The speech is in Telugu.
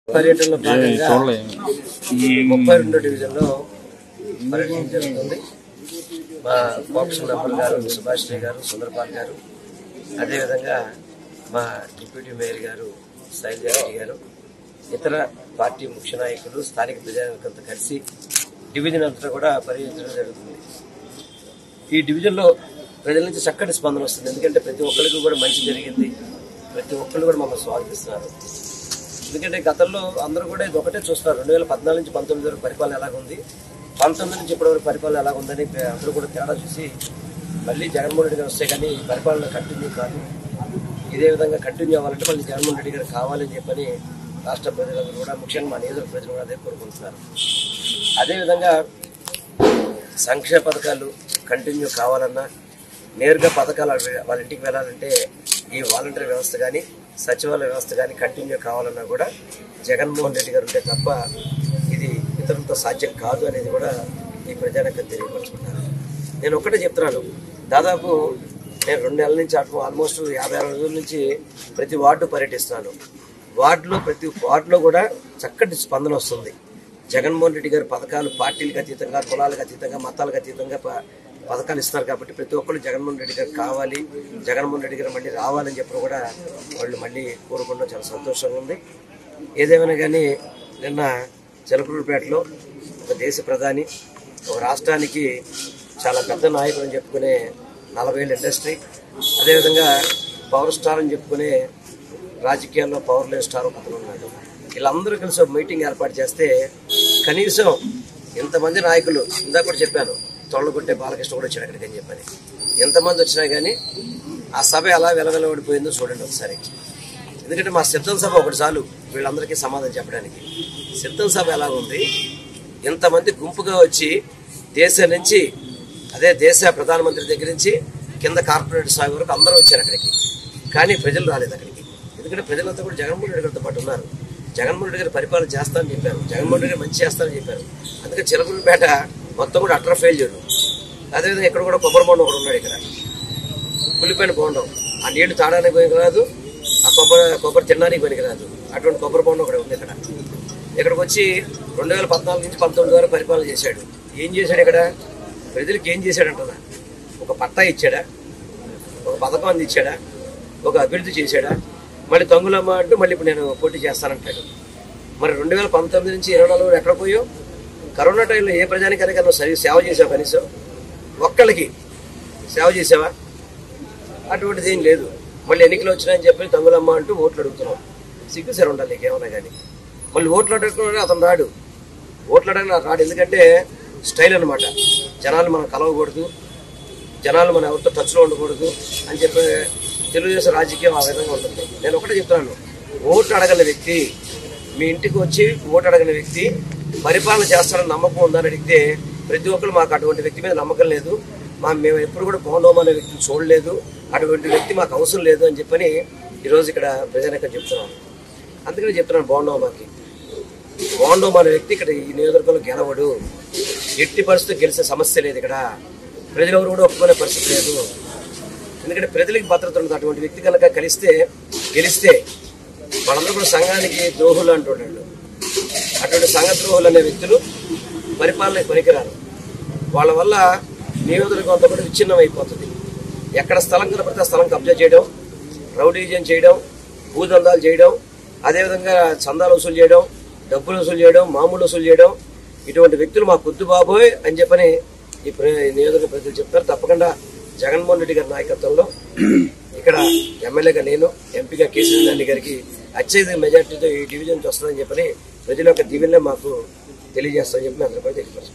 పర్యటనలో భాగంగా 32వ డివిజన్లో పర్యటన జరుగుతుంది. మా బాక్స్ మెంబర్ గారు సుభాష్ గారు, సుందరపాల్ గారు, అదేవిధంగా మా డిప్యూటీ మేయర్ గారు శైలజారెడ్డి గారు, ఇతర పార్టీ ముఖ్య నాయకులు, స్థానిక ప్రజానికంతా కలిసి డివిజన్ అంతా కూడా పర్యటించడం జరుగుతుంది. ఈ డివిజన్లో ప్రజల నుంచి చక్కటి స్పందన వస్తుంది. ఎందుకంటే ప్రతి ఒక్కరికి కూడా మంచి జరిగింది, ప్రతి ఒక్కరు కూడా మమ్మల్ని స్వాగతిస్తున్నారు. ఎందుకంటే గతంలో అందరూ కూడా ఇది ఒకటే చూస్తారు, 2014 నుంచి 19 వరకు పరిపాలన ఎలాగుంది, 19 నుంచి ఇప్పటివరకు పరిపాలన ఎలాగుందని అందరూ కూడా తేడా చూసి మళ్ళీ జగన్మోహన్ రెడ్డి గారు వస్తే కానీ పరిపాలన కంటిన్యూ కాదు, ఇదే విధంగా కంటిన్యూ అవ్వాలంటే మళ్ళీ జగన్మోహన్ రెడ్డి గారు కావాలని చెప్పని రాష్ట్ర ప్రజలందరూ కూడా, ముఖ్యంగా మా నియోజక ప్రజలు కూడా అదే కోరుకుంటున్నారు. అదేవిధంగా సంక్షేమ పథకాలు కంటిన్యూ కావాలన్నా, నేరుగా పథకాలు వాళ్ళ ఇంటికి వెళ్ళాలంటే ఈ వాలంటీర్ వ్యవస్థ కానీ సచివాలయ వ్యవస్థ కానీ కంటిన్యూ కావాలన్నా కూడా జగన్మోహన్ రెడ్డి గారు ఉంటే తప్ప ఇది ఇతరులతో సాధ్యం కాదు అనేది కూడా ఈ ప్రజానికి తెలియపరుచుకుంటాను. నేను ఒక్కటే చెప్తున్నాను, దాదాపు నేను 2 నెలల నుంచి ఆల్మోస్ట్ 56 రోజుల నుంచి ప్రతి వార్డు పర్యటిస్తున్నాను. ప్రతి వార్డులో కూడా చక్కటి స్పందన వస్తుంది. జగన్మోహన్ రెడ్డి గారి పథకాలు పార్టీలకు అతీతంగా, కులాలకు అతీతంగా, మతాలకు అతీతంగా పథకాలు ఇస్తున్నారు. కాబట్టి ప్రతి ఒక్కరు జగన్మోహన్ రెడ్డి గారు కావాలి, జగన్మోహన్ రెడ్డి గారు మళ్ళీ రావాలని చెప్పిన కూడా వాళ్ళు మళ్ళీ కోరుకోవడం చాలా సంతోషంగా ఉంది. ఏదేమైనా కానీ నిన్న చిలకలూరుపేటలో ఒక దేశ ప్రధాని, ఒక రాష్ట్రానికి చాలా పెద్ద నాయకుడు అని చెప్పుకునే 40 ఏళ్ళ ఇండస్ట్రీ, అదేవిధంగా పవర్ స్టార్ అని చెప్పుకునే రాజకీయాల్లో పవర్ లేని స్టార్ ఒకరు ఉన్నాడు. వీళ్ళందరూ కలిసి ఒక మీటింగ్ ఏర్పాటు చేస్తే కనీసం ఇంతమంది నాయకులు, ఇందాక కూడా చెప్పాను, తొళ్ళగొట్టే బాలకృష్ణ కూడా వచ్చాడు అక్కడికి అని చెప్పని, ఎంతమంది వచ్చినా కానీ ఆ సభ ఎలా వెలవెలబడిపోయిందో చూడండి ఒకసారి. ఎందుకంటే మా సిద్ధం సభ ఒకటి చాలు వీళ్ళందరికీ సమాధానం చెప్పడానికి. సిద్ధం సభ ఎలా ఉంది, ఇంతమంది గుంపుగా వచ్చి దేశం నుంచి, అదే దేశ ప్రధానమంత్రి దగ్గర నుంచి కింద కార్పొరేట్ స్థాయి వరకు అందరూ వచ్చారు అక్కడికి, కానీ ప్రజలు రాలేదు అక్కడికి. ఎందుకంటే ప్రజలంతా కూడా జగన్మోహన్ రెడ్డి గారితో పాటు ఉన్నారు. జగన్మోహన్ రెడ్డి గారు పరిపాలన చేస్తానని చెప్పారు, జగన్మోహన్ రెడ్డి గారు మంచి చేస్తానని చెప్పారు. అందుకే చిలకలూరుపేట మొత్తం కూడా అట్రా ఫెయిల్యూర్. అదేవిధంగా ఇక్కడ కూడా కొబ్బరి బొండం ఒకటి ఉన్నాడు, ఇక్కడ కులిపోయిన బొండం, ఆ నీళ్లు తాడానికి పనికిరాదు, ఆ కొబ్బరి తినడానికి పనికిరాదు, అటువంటి కొబ్బరి బొండం ఒకటి ఉంది ఇక్కడ. ఇక్కడికి వచ్చి 2014 నుంచి 19 వరకు పరిపాలన చేశాడు. ఏం చేశాడు ఇక్కడ? ప్రజలకు ఏం చేశాడంటున్నా? ఒక పట్టా ఇచ్చాడా? ఒక పథకం అందించాడా? ఒక అభివృద్ధి చేశాడా? మళ్ళీ తంగులమ్మ అంటూ మళ్ళీ ఇప్పుడు నేను పోటీ చేస్తానంటాడు. మరి 2019 నుంచి 24 ఎక్కడ పోయావు? కరోనా టైంలో ఏ ప్రజానికైనా నువ్వు సేవ చేసావు? కనీసం ఒక్కళ్ళకి సేవ చేసావా? అటువంటిది ఏం లేదు. మళ్ళీ ఎన్నికలు వచ్చినాయని చెప్పి తంగులమ్మ అంటూ ఓట్లు అడుగుతున్నావు. సిగ్గుసరి ఉండాలి నీకు ఏమన్నా కానీ. మళ్ళీ ఓట్లు అడగకుండా అతను రాడు, ఓట్లు అడగ రాడు. ఎందుకంటే స్టైల్ అనమాట, జనాలు మనం కలవకూడదు, జనాలు మనం ఎవరితో టచ్లో ఉండకూడదు అని చెప్పి తెలుగుదేశం రాజకీయం ఆ విధంగా ఉంటుంది. నేను ఒకటే చెప్తున్నాను, ఓట్లు అడగని వ్యక్తి, మీ ఇంటికి వచ్చి ఓటు అడగని వ్యక్తి పరిపాలన చేస్తారని నమ్మకం ఉందని అడిగితే ప్రతి ఒక్కరు మాకు అటువంటి వ్యక్తి మీద నమ్మకం లేదు, మేము ఎప్పుడు కూడా బోండోమ అనే వ్యక్తిని చూడలేదు, అటువంటి వ్యక్తి మాకు అవసరం లేదు అని చెప్పని ఈరోజు ఇక్కడ ప్రజానికం చెప్తున్నాను. అందుకని చెప్తున్నాను, బోండోమ అనే వ్యక్తి ఇక్కడ ఈ నియోజకవర్గంలో గెలవడు, ఎట్టి పరిస్థితి గెలిచే సమస్య లేదు. ఇక్కడ ప్రజలు ఎవరు కూడా ఒప్పుకునే పరిస్థితి లేదు. ఎందుకంటే ప్రజలకు భద్రత ఉండదు. అటువంటి వ్యక్తి కనుక గెలిస్తే వాళ్ళందరూ కూడా సంఘానికి ద్రోహులు అంటున్నాడు. అటువంటి సంఘ ద్రోహులు అనే వ్యక్తులు పరిపాలనకు పనికిరారు. వాళ్ళ వల్ల నియోజకవర్గం అంతా కూడా విచ్ఛిన్నం అయిపోతుంది. ఎక్కడ స్థలం కనపడితే ఆ స్థలం కబ్జా చేయడం, రౌడీజం చేయడం, భూదందాలు చేయడం, అదేవిధంగా చందాలు వసూలు చేయడం, డబ్బులు వసూలు చేయడం, మామూలు వసూలు చేయడం, ఇటువంటి వ్యక్తులు మా కొద్దు బాబోయ్ అని చెప్పని ఈ నియోజకవర్గ ప్రజలు చెప్తారు. తప్పకుండా జగన్మోహన్ రెడ్డి గారి నాయకత్వంలో ఇక్కడ ఎమ్మెల్యేగా నేను, ఎంపీగా కేసీఆర్ రెడ్డి గారికి అత్యధిక మెజార్టీతో ఈ డివిజన్కి వస్తుందని చెప్పని ప్రజల యొక్క దీవెనలే మాకు తెలియజేస్తామని చెప్పి అందరిపై తెలియపరుస్తాను.